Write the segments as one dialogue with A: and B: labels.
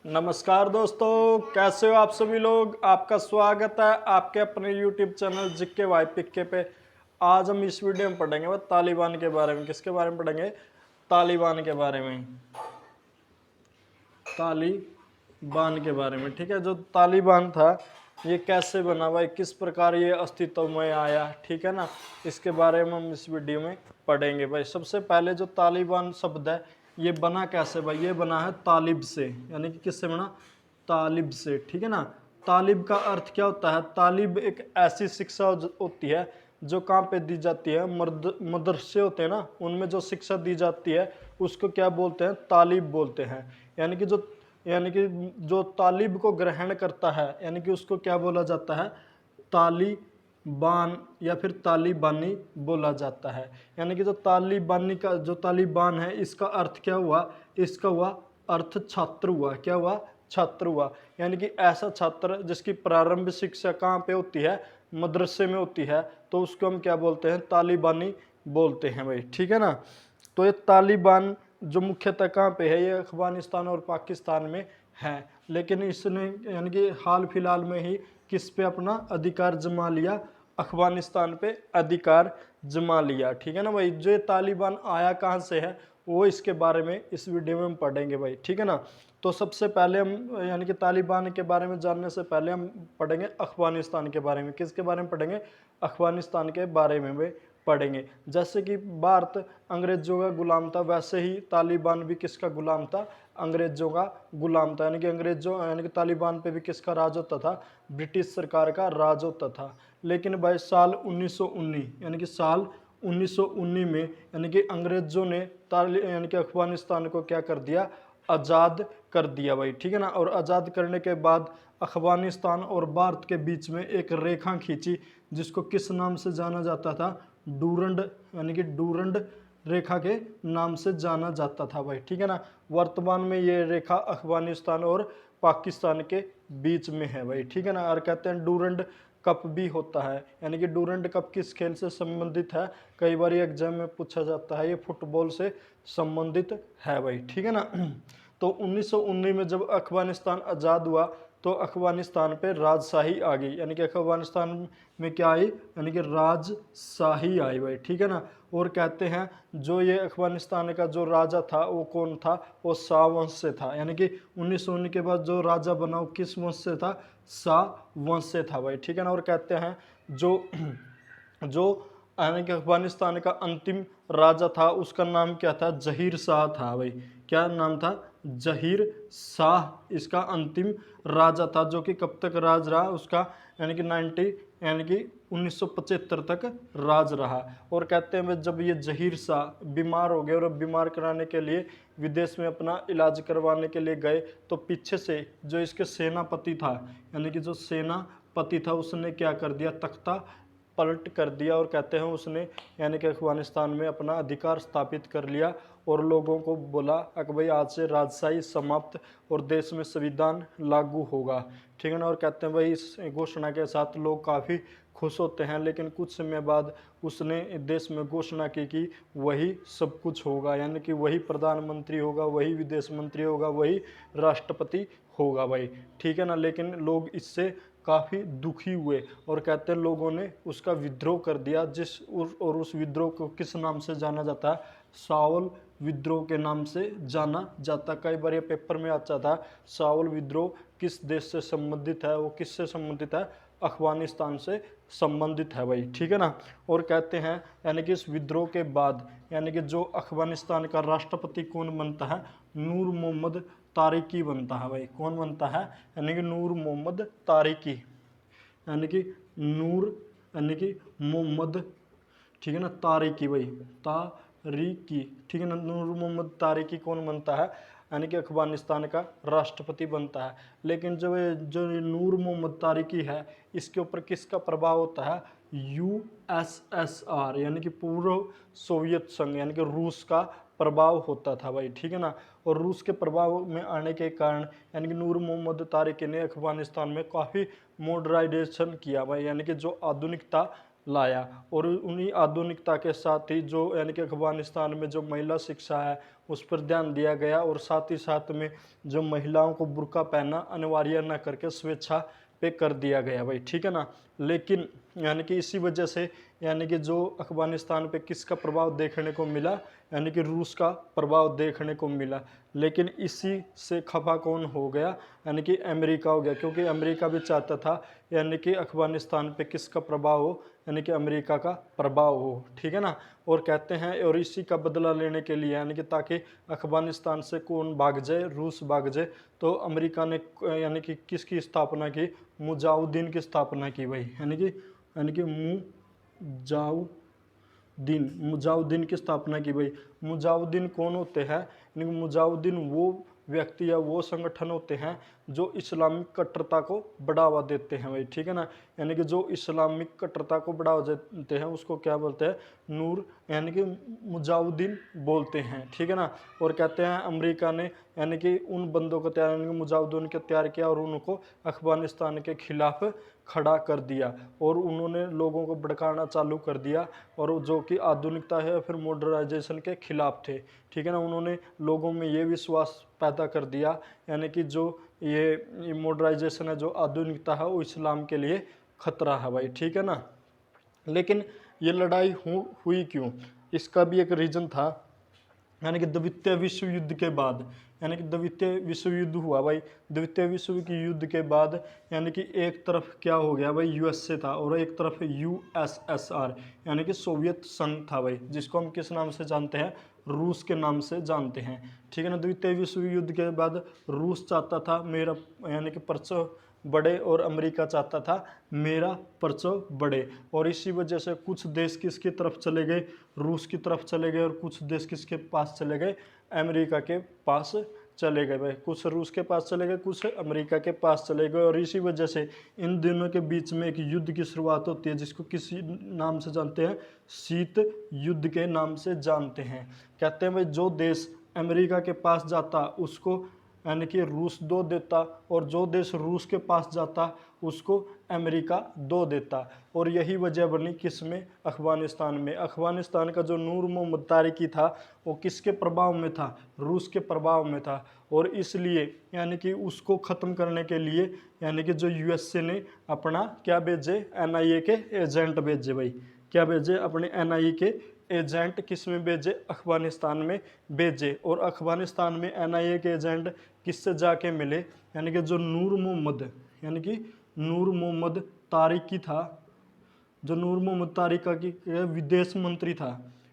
A: नमस्कार दोस्तों, कैसे हो आप सभी लोग। आपका स्वागत है आपके अपने YouTube चैनल जिक्के वाई पिक्के पे। आज हम इस वीडियो में पढ़ेंगे वो तालिबान के बारे में। किसके बारे में पढ़ेंगे? तालिबान के बारे में। तालिबान के बारे में, ठीक है। जो तालिबान था ये कैसे बना भाई, किस प्रकार ये अस्तित्व में आया, ठीक है ना। इसके बारे में हम इस वीडियो में पढ़ेंगे भाई। सबसे पहले जो तालिबान शब्द है ये बना कैसे भाई? ये बना है तालिब से, यानी कि किससे बना? तालिब से, ठीक है ना। तालिब का अर्थ क्या होता है? तालिब एक ऐसी शिक्षा होती है जो कहाँ पे दी जाती है? मदरसे होते हैं ना, उनमें जो शिक्षा दी जाती है उसको क्या बोलते हैं? तालिब बोलते हैं। यानी कि जो तालिब को ग्रहण करता है, यानी कि उसको क्या बोला जाता है? तालिबान या फिर तालिबानी बोला जाता है। यानी कि जो तालिबानी का जो तालिबान है इसका अर्थ क्या हुआ? इसका हुआ अर्थ छात्र हुआ। क्या हुआ? छात्र हुआ। यानी कि ऐसा छात्र जिसकी प्रारंभिक शिक्षा कहाँ पे होती है? मदरसे में होती है, तो उसको हम क्या बोलते हैं? तालिबानी बोलते हैं भाई, ठीक है ना। तो ये तालिबान जो मुख्यतः कहाँ पे है? ये अफगानिस्तान और पाकिस्तान में है। लेकिन इसने यानी कि हाल फिलहाल में ही किस पे अपना अधिकार जमा लिया? अफगानिस्तान पे अधिकार जमा लिया, ठीक है ना भाई। जो ये तालिबान आया कहाँ से है वो इसके बारे में इस वीडियो में हम पढ़ेंगे भाई, ठीक है ना। तो सबसे पहले हम यानी कि तालिबान के बारे में जानने से पहले हम पढ़ेंगे अफगानिस्तान के बारे में। किसके बारे में पढ़ेंगे? अफगानिस्तान के बारे में भाई पढ़ेंगे। जैसे कि भारत अंग्रेजों का गुलाम था, वैसे ही तालिबान भी किसका गुलाम था? अंग्रेजों का गुलाम था। यानी कि अंग्रेजों यानी कि तालिबान पे भी किसका राज होता था? ब्रिटिश सरकार का राज होता था। लेकिन भाई साल 1919 यानी कि साल 1919 में यानी कि अंग्रेजों ने यानी कि अफगानिस्तान को क्या कर दिया? आज़ाद कर दिया भाई, ठीक है ना। और आज़ाद करने के बाद अफगानिस्तान और भारत के बीच में एक रेखा खींची जिसको किस नाम से जाना जाता था? डूरंड, यानी कि डूरंड रेखा के नाम से जाना जाता था भाई, ठीक है ना। वर्तमान में ये रेखा अफगानिस्तान और पाकिस्तान के बीच में है भाई, ठीक है ना। और कहते हैं डूरंड कप भी होता है। यानी कि डूरंड कप किस खेल से संबंधित है? कई बार एग्जाम में पूछा जाता है। ये फुटबॉल से संबंधित है भाई, ठीक है ना। तो 1919 में जब अफगानिस्तान आज़ाद हुआ तो अफगानिस्तान पे राजशाही आ गई। यानी कि अफगानिस्तान में क्या आई? यानी कि राजशाही आई भाई, ठीक है ना। और कहते हैं जो ये अफगानिस्तान का जो राजा था वो कौन था? वो शाह वंश से था। यानी कि 1919 के बाद जो राजा बना वो किस वंश से था? शाह वंश से था भाई, ठीक है ना। और कहते हैं जो जो यानी कि अफगानिस्तान का अंतिम राजा था उसका नाम क्या था? जहीर शाह था भाई। क्या नाम था? जहीर शाह इसका अंतिम राजा था, जो कि कब तक राज रहा उसका? यानी कि 1975 तक राज रहा। और कहते हैं जब ये जहीर शाह बीमार हो गए और बीमार कराने के लिए विदेश में अपना इलाज करवाने के लिए गए तो पीछे से जो इसके सेनापति था, यानी कि जो सेनापति था उसने क्या कर दिया? तख्ता पलट कर दिया। और कहते हैं उसने यानी कि अफगानिस्तान में अपना अधिकार स्थापित कर लिया और लोगों को बोला कि भाई आज से राजशाही समाप्त और देश में संविधान लागू होगा, ठीक है ना। और कहते हैं भाई इस घोषणा के साथ लोग काफ़ी खुश होते हैं। लेकिन कुछ समय बाद उसने देश में घोषणा की कि वही सब कुछ होगा, यानी कि वही प्रधानमंत्री होगा, वही विदेश मंत्री होगा, वही राष्ट्रपति होगा भाई, ठीक है ना। लेकिन लोग इससे काफ़ी दुखी हुए और कहते हैं लोगों ने उसका विद्रोह कर दिया। और उस विद्रोह को किस नाम से जाना जाता है? सावल विद्रोह के नाम से जाना जाता। कई बार ये पेपर में आता था सावल विद्रोह किस देश से संबंधित है? वो किससे संबंधित है? अफगानिस्तान से संबंधित है भाई, ठीक है ना। और कहते हैं यानी कि इस विद्रोह के बाद यानी कि जो अफगानिस्तान का राष्ट्रपति कौन बनता है? नूर मोहम्मद तारिकी बनता है भाई। कौन बनता है? यानी कि नूर मोहम्मद तारिकी, यानी कि नूर यानी कि मोहम्मद, ठीक है ना, तारिकी भाई, तारिकी, ठीक है ना। नूर मोहम्मद तारिकी कौन बनता है? यानी कि अफगानिस्तान का राष्ट्रपति बनता है। लेकिन जो नूर मोहम्मद तारिकी है इसके ऊपर किसका प्रभाव होता है? यूएसएसआर यानी कि पूर्व सोवियत संघ यानी कि रूस का प्रभाव होता था भाई, ठीक है ना। और रूस के प्रभाव में आने के कारण यानी कि नूर मोहम्मद तारिकी ने अफगानिस्तान में काफ़ी मॉडर्नाइजेशन किया भाई, यानी कि जो आधुनिकता लाया। और उन्हीं आधुनिकता के साथ ही जो यानी कि अफगानिस्तान में जो महिला शिक्षा है उस पर ध्यान दिया गया, और साथ ही साथ में जो महिलाओं को बुर्का पहनना अनिवार्य न करके स्वेच्छा पे कर दिया गया भाई, ठीक है ना। लेकिन यानी कि इसी वजह से यानी कि जो अफगानिस्तान पे किसका प्रभाव देखने को मिला, यानी कि रूस का प्रभाव देखने को मिला। लेकिन इसी से खफा कौन हो गया, यानी कि अमेरिका हो गया, क्योंकि अमेरिका भी चाहता था यानी कि अफगानिस्तान पे किसका प्रभाव हो, यानी कि अमेरिका का प्रभाव हो, ठीक है ना। और कहते हैं और इसी का बदला लेने के लिए यानी कि ताकि अफगानिस्तान से कौन भाग जाए, रूस भाग जाए, तो अमेरिका ने यानी कि किसकी स्थापना की, मुजाहिदीन की स्थापना की भाई, यानी कि मुजाहिदीन की स्थापना की भाई। मुजाहिदीन कौन होते हैं, यानी कि मुजाहिदीन वो व्यक्ति या वो संगठन होते हैं जो इस्लामिक कट्टरता को बढ़ावा देते हैं भाई, ठीक है ना। यानी कि जो इस्लामिक कट्टरता को बढ़ावा देते हैं उसको क्या बोलते हैं, नूर यानी कि मुजाहिदीन बोलते हैं, ठीक है ना। और कहते हैं अमेरिका ने यानी कि उन बंदों को तैयार, यानी कि मुजाहिदीन को तैयार किया और उनको अफगानिस्तान के खिलाफ खड़ा कर दिया, और उन्होंने लोगों को भड़काना चालू कर दिया, और जो कि आधुनिकता है फिर मॉडर्नाइजेशन के खिलाफ थे, ठीक है ना। उन्होंने लोगों में ये विश्वास पैदा कर दिया यानी कि जो ये मॉडर्नाइजेशन है, जो आधुनिकता है, वो इस्लाम के लिए खतरा है भाई, ठीक है ना। लेकिन ये लड़ाई हुई क्यों, इसका भी एक रीजन था, यानी कि द्वितीय विश्व युद्ध के बाद, यानी कि द्वितीय विश्व युद्ध हुआ भाई। द्वितीय विश्व की युद्ध के बाद यानी कि एक तरफ क्या हो गया भाई, यूएसए था, और एक तरफ यूएसएसआर यानी कि सोवियत संघ था भाई, जिसको हम किस नाम से जानते हैं, रूस के नाम से जानते हैं, ठीक है ना। द्वितीय विश्व युद्ध के बाद रूस चाहता था मेरा यानी कि परचम बढ़े, और अमेरिका चाहता था मेरा परचम बढ़े, और इसी वजह से कुछ देश किसकी तरफ चले गए, रूस की तरफ चले गए, और कुछ देश किसके पास चले गए, अमेरिका के पास चले गए भाई। कुछ रूस के पास चले गए, कुछ अमेरिका के पास चले गए, और इसी वजह से इन दोनों के बीच में एक युद्ध की शुरुआत होती है, जिसको किसी नाम से जानते हैं, शीत युद्ध के नाम से जानते हैं। कहते हैं भाई जो देश अमेरिका के पास जाता उसको यानी कि रूस दो देता, और जो देश रूस के पास जाता उसको अमेरिका दो देता। और यही वजह बनी किस में, अफगानिस्तान में। अफगानिस्तान का जो नूर मोहम्मद तारिकी था वो किसके प्रभाव में था, रूस के प्रभाव में था, और इसलिए यानी कि उसको ख़त्म करने के लिए यानी कि जो यूएसए ने अपना क्या भेजे, एनआईए के एजेंट भेजे भाई, क्या भेजे, अपने एनआईए के एजेंट किस में भेजे, अफगानिस्तान में भेजे। और अफगानिस्तान में एनआईए के एजेंट किससे जाके मिले, यानी कि जो नूर मोहम्मद यानी कि नूर मोहम्मद तारिकी था, जो नूर मोहम्मद तारिका की विदेश मंत्री था,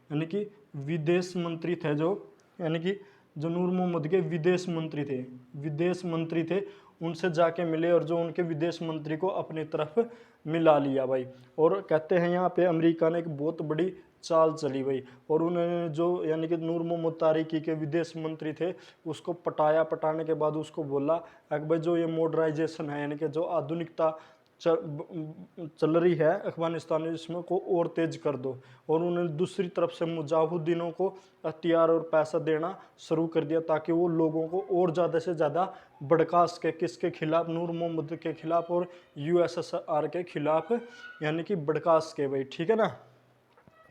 A: यानी कि विदेश मंत्री थे जो, यानी कि जो नूर मोहम्मद के विदेश मंत्री थे, उनसे जाके मिले, और जो उनके विदेश मंत्री को अपनी तरफ मिला लिया भाई। और कहते हैं यहाँ पे अमेरिका ने एक बहुत बड़ी चाल चली भाई, और उन्होंने जो यानी कि नूर मोहम्मद तारिकी के विदेश मंत्री थे उसको पटाने के बाद उसको बोला कि भाई जो ये मॉडर्नाइजेशन है, यानी कि जो आधुनिकता चल रही है अफगानिस्तान में, इसमें को और तेज कर दो। और उन्होंने दूसरी तरफ से मुजाहिदीनों को हथियार और पैसा देना शुरू कर दिया, ताकि वो लोगों को और ज़्यादा से ज़्यादा भड़का सके, किसके खिलाफ, नूर मोहम्मद के खिलाफ और यूएसएसआर के खिलाफ, यानी कि भड़का सके भाई, ठीक है ना।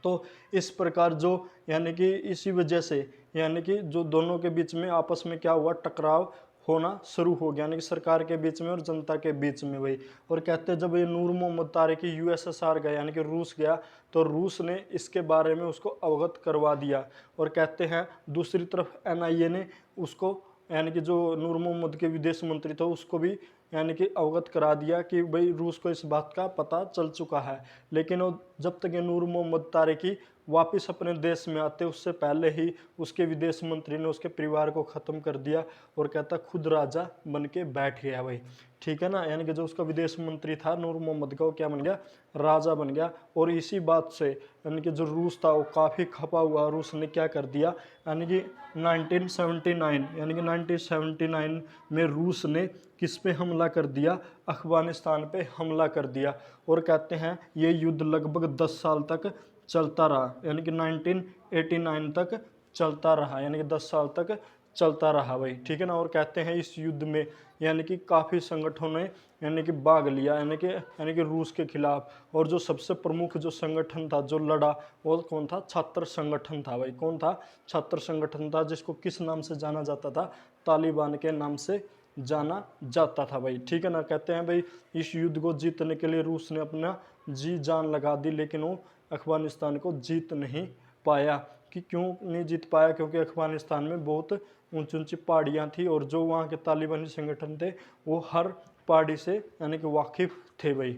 A: तो इस प्रकार जो यानी कि इसी वजह से यानी कि जो दोनों के बीच में आपस में क्या हुआ, टकराव होना शुरू हो गया, यानी कि सरकार के बीच में और जनता के बीच में भाई। और कहते हैं जब ये नूर मोहम्मद तारिकी यूएसएसआर गया यानी कि रूस गया, तो रूस ने इसके बारे में उसको अवगत करवा दिया। और कहते हैं दूसरी तरफ एनआईए ने उसको यानी कि जो नूर मोहम्मद के विदेश मंत्री था उसको भी यानी कि अवगत करा दिया कि भाई रूस को इस बात का पता चल चुका है। लेकिन वो जब तक ये नूर मोहम्मद तारिकी वापस अपने देश में आते उससे पहले ही उसके विदेश मंत्री ने उसके परिवार को ख़त्म कर दिया, और कहता खुद राजा बन के बैठ गया भाई, ठीक है ना। यानी कि जो उसका विदेश मंत्री था नूर मोहम्मद का, वो क्या बन गया, राजा बन गया। और इसी बात से यानी कि जो रूस था वो काफ़ी खपा हुआ। रूस ने क्या कर दिया, यानी कि 1979 में रूस ने किस पे हमला कर दिया, अफगानिस्तान पे हमला कर दिया। और कहते हैं ये युद्ध लगभग 10 साल तक चलता रहा, यानी कि 1989 तक चलता रहा, यानी कि 10 साल तक चलता रहा भाई, ठीक है ना। और कहते हैं इस युद्ध में यानी कि काफ़ी संगठनों ने यानी कि भाग लिया, यानी कि रूस के खिलाफ। और जो सबसे प्रमुख जो संगठन था जो लड़ा, वो कौन था? छात्र संगठन था भाई। कौन था? छात्र संगठन था, जिसको किस नाम से जाना जाता था? तालिबान के नाम से जाना जाता था भाई, ठीक है ना। कहते हैं भाई इस युद्ध को जीतने के लिए रूस ने अपना जी जान लगा दी, लेकिन वो अफगानिस्तान को जीत नहीं पाया। कि क्यों नहीं जीत पाया? क्योंकि अफगानिस्तान में बहुत ऊंची ऊंची पहाड़ियाँ थी, और जो वहाँ के तालिबानी संगठन थे वो हर पहाड़ी से यानी कि वाकिफ थे भाई,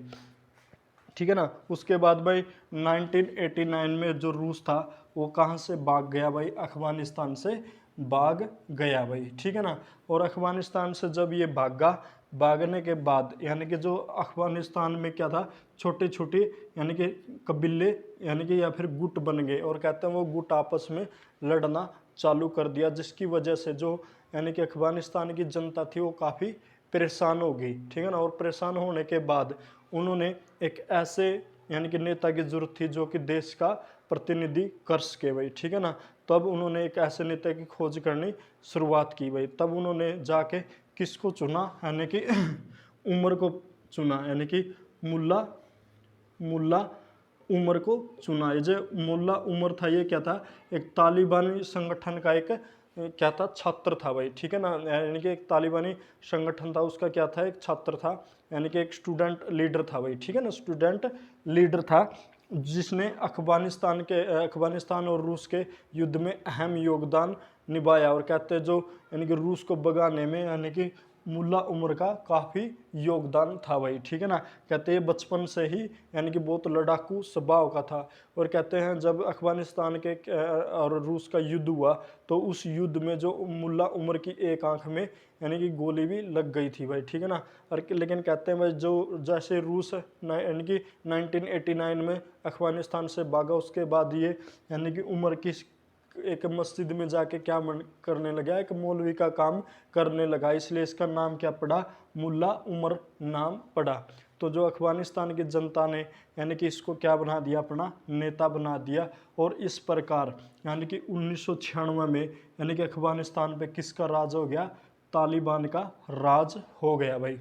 A: ठीक है ना। उसके बाद भाई 1989 में जो रूस था वो कहाँ से भाग गया भाई? अफगानिस्तान से भाग गया भाई, ठीक है ना। और अफगानिस्तान से जब ये भागा, भागने के बाद यानी कि जो अफगानिस्तान में क्या था? छोटे छोटे यानी कि कबीले यानी कि या फिर गुट बन गए, और कहते हैं वो गुट आपस में लड़ना चालू कर दिया, जिसकी वजह से जो यानी कि अफगानिस्तान की जनता थी वो काफ़ी परेशान हो गई, ठीक है ना। और परेशान होने के बाद उन्होंने एक ऐसे यानी कि नेता की जरूरत थी जो कि देश का प्रतिनिधि कर सके भाई, ठीक है ना। तब उन्होंने एक ऐसे नेता की खोज करनी शुरुआत की भाई। तब उन्होंने जाके किसको चुना? यानी कि उमर को चुना, यानी कि मुल्ला मुल्ला उमर को चुना। ये जो मुल्ला उमर था ये क्या था? एक तालिबानी संगठन का एक क्या था? छात्र था भाई, ठीक है ना। यानी कि एक तालिबानी संगठन था, उसका क्या था? एक छात्र था, यानी कि एक स्टूडेंट लीडर था भाई, ठीक है ना। स्टूडेंट लीडर था, जिसने अफगानिस्तान और रूस के युद्ध में अहम योगदान निभाया। और कहते हैं जो यानी कि रूस को भगाने में यानी कि मुल्ला उमर का काफ़ी योगदान था भाई, ठीक है ना। कहते हैं बचपन से ही यानी कि बहुत लड़ाकू स्वभाव का था। और कहते हैं जब अफगानिस्तान के और रूस का युद्ध हुआ, तो उस युद्ध में जो मुल्ला उमर की एक आंख में यानी कि गोली भी लग गई थी भाई, ठीक है ना। और लेकिन कहते हैं भाई जो जैसे रूस यानी कि 1989 में अफगानिस्तान से भागा, उसके बाद ये यानी कि उमर की एक मस्जिद में जाके क्या करने लगा? एक मौलवी का काम करने लगा, इसलिए इसका नाम क्या पड़ा? मुल्ला उमर नाम पड़ा। तो जो अफगानिस्तान की जनता ने यानी कि इसको क्या बना दिया? अपना नेता बना दिया। और इस प्रकार यानी कि 1996 में यानी कि अफगानिस्तान पे किसका राज हो गया? तालिबान का राज हो गया भाई,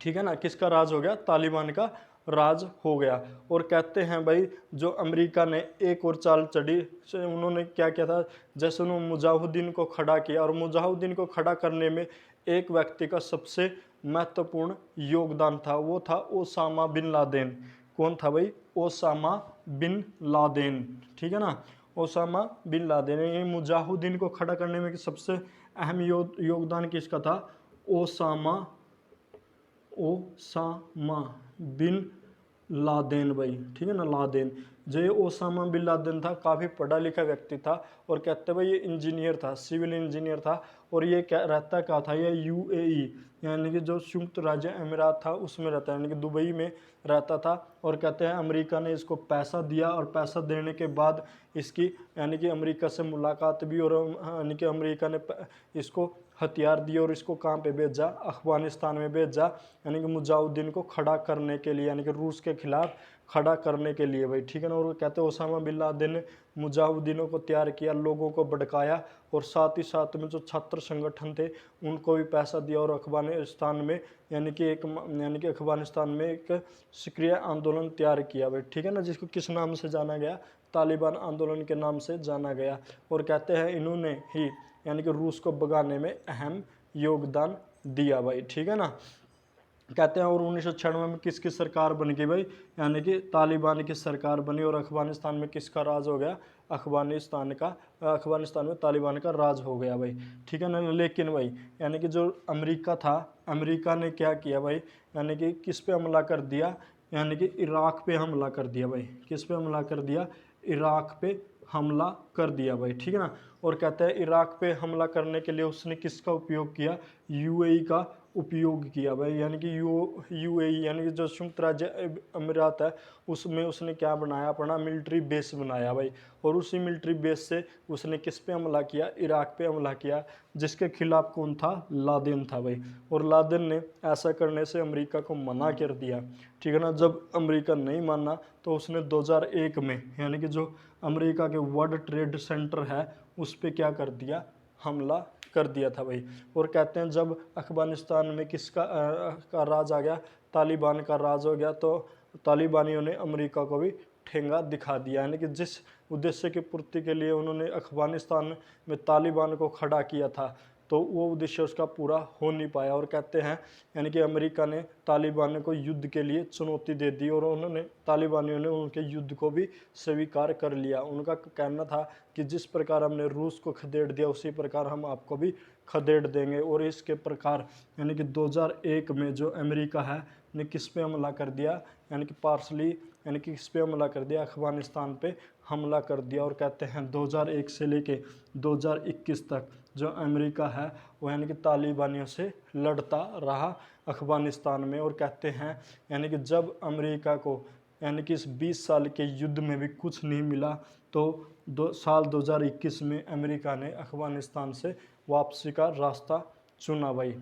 A: ठीक है ना। किसका राज हो गया? तालिबान का राज हो गया। और कहते हैं भाई जो अमेरिका ने एक और चाल चढ़ी, उन्होंने क्या किया था? जैसे उन्होंने मुजाहिदीन को खड़ा किया, और मुजाहिदीन को खड़ा करने में एक व्यक्ति का सबसे महत्वपूर्ण योगदान था, वो था ओसामा बिन लादेन। कौन था भाई? ओसामा बिन लादेन, ठीक है ना। ओसामा बिन लादेन, ये मुजाहिदीन को खड़ा करने में सबसे अहम योगदान किसका था? ओसामा बिन लादेन भाई, ठीक है ना। लादेन, जो ये ओसामा बिन लादेन था, काफ़ी पढ़ा लिखा व्यक्ति था। और कहते भाई ये इंजीनियर था, सिविल इंजीनियर था। और ये क्या रहता क्या था? ये यूएई यानी कि जो संयुक्त राज्य अमीरात था उसमें रहता है, यानी कि दुबई में रहता था। और कहते हैं अमेरिका ने इसको पैसा दिया, और पैसा देने के बाद इसकी यानी कि अमेरिका से मुलाकात भी, और यानी कि अमेरिका ने इसको हथियार दिए और इसको कहाँ पे भेजा? अफगानिस्तान में भेजा, यानी कि मुजाहिदीन को खड़ा करने के लिए, यानी कि रूस के खिलाफ खड़ा करने के लिए भाई, ठीक है ना। और कहते हैं ओसामा बिन लादेन ने मुजाहिदीनों को तैयार किया, लोगों को भड़काया, और साथ ही साथ में जो छात्र संगठन थे उनको भी पैसा दिया, और अफगानिस्तान में यानी कि अफगानिस्तान में एक सक्रिय आंदोलन तैयार किया भाई, ठीक है ना। जिसको किस नाम से जाना गया? तालिबान आंदोलन के नाम से जाना गया। और कहते हैं इन्होंने ही यानी कि रूस को भगाने में अहम योगदान दिया भाई, ठीक है ना। कहते हैं और 1996 में किसकी सरकार बन गई भाई? यानी कि तालिबान की सरकार बनी, और अफगानिस्तान में किसका राज हो गया? अफगानिस्तान में तालिबान का राज हो गया भाई, ठीक है ना। लेकिन भाई यानी कि जो अमेरिका था, अमेरिका ने क्या किया भाई? यानी कि किस पे हमला कर दिया? यानी कि इराक पे हमला कर दिया भाई। किस पे हमला कर दिया? इराक पे हमला कर दिया भाई, ठीक है ना। और कहते हैं इराक पे हमला करने के लिए उसने किसका उपयोग किया? यूएई का उपयोग किया भाई, यानी कि यूएई यानी कि जो संयुक्त राज्य अमीरात है उसमें उसने क्या बनाया? अपना मिलिट्री बेस बनाया भाई। और उसी मिलिट्री बेस से उसने किस पे हमला किया? इराक पे हमला किया, जिसके खिलाफ कौन था? लादेन था भाई। और लादेन ने ऐसा करने से अमेरिका को मना कर दिया, ठीक है ना। जब अमेरिका नहीं माना तो उसने 2001 में यानी कि जो अमेरिका के वर्ल्ड ट्रेड सेंटर है उस पर क्या कर दिया? हमला कर दिया था भाई। और कहते हैं जब अफगानिस्तान में किसका का राज आ गया, तालिबान का राज हो गया, तो तालिबानियों ने अमेरिका को भी ठेंगा दिखा दिया। यानी कि जिस उद्देश्य की पूर्ति के लिए उन्होंने अफगानिस्तान में तालिबान को खड़ा किया था, तो वो उद्देश्य उसका पूरा हो नहीं पाया। और कहते हैं यानी कि अमेरिका ने तालिबान को युद्ध के लिए चुनौती दे दी और उन्होंने तालिबानियों ने उनके युद्ध को भी स्वीकार कर लिया। उनका कहना था कि जिस प्रकार हमने रूस को खदेड़ दिया उसी प्रकार हम आपको भी खदेड़ देंगे। और इसके प्रकार यानी कि 2001 में जो अमेरिका है ने किस पे हमला कर दिया, यानी कि पार्सली यानी कि किस पे हमला कर दिया, अफगानिस्तान पे हमला कर दिया। और कहते हैं 2001 से लेके 2021 तक जो अमेरिका है वो यानी कि तालिबानियों से लड़ता रहा अफगानिस्तान में। और कहते हैं यानी कि जब अमेरिका को यानी कि इस 20 साल के युद्ध में भी कुछ नहीं मिला, तो साल 2021 में अमेरिका ने अफगानिस्तान से वापसी का रास्ता चुना भाई,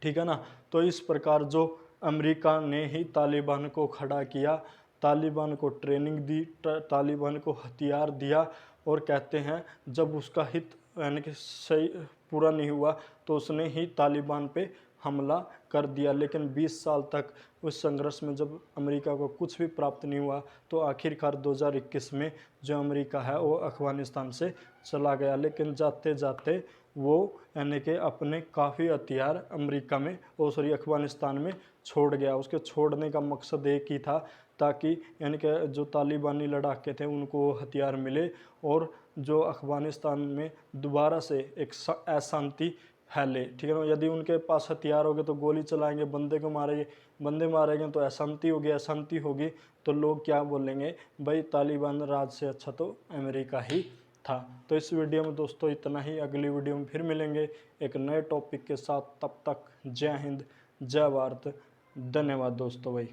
A: ठीक है ना। तो इस प्रकार जो अमेरिका ने ही तालिबान को खड़ा किया, तालिबान को ट्रेनिंग दी, तालिबान को हथियार दिया। और कहते हैं जब उसका हित यानी कि सही पूरा नहीं हुआ तो उसने ही तालिबान पे हमला कर दिया। लेकिन 20 साल तक उस संघर्ष में जब अमेरिका को कुछ भी प्राप्त नहीं हुआ, तो आखिरकार 2021 में जो अमेरिका है वो अफगानिस्तान से चला गया। लेकिन जाते जाते वो यानी कि अपने काफ़ी हथियार अमेरिका में अफगानिस्तान में छोड़ गया। उसके छोड़ने का मकसद एक ही था, ताकि यानी कि जो तालिबानी लड़ाके थे उनको वो हथियार मिले और जो अफगानिस्तान में दोबारा से एक अशांति फैले, ठीक है ना। यदि उनके पास हथियार होंगे तो गोली चलाएंगे, बंदे को मारेंगे, बंदे मारेंगे तो अशांति होगी, अशांति होगी तो लोग क्या बोलेंगे, भाई तालिबान राज से अच्छा तो अमेरिका ही था। तो इस वीडियो में दोस्तों इतना ही, अगली वीडियो में फिर मिलेंगे एक नए टॉपिक के साथ। तब तक जय हिंद, जय भारत, धन्यवाद दोस्तों भाई।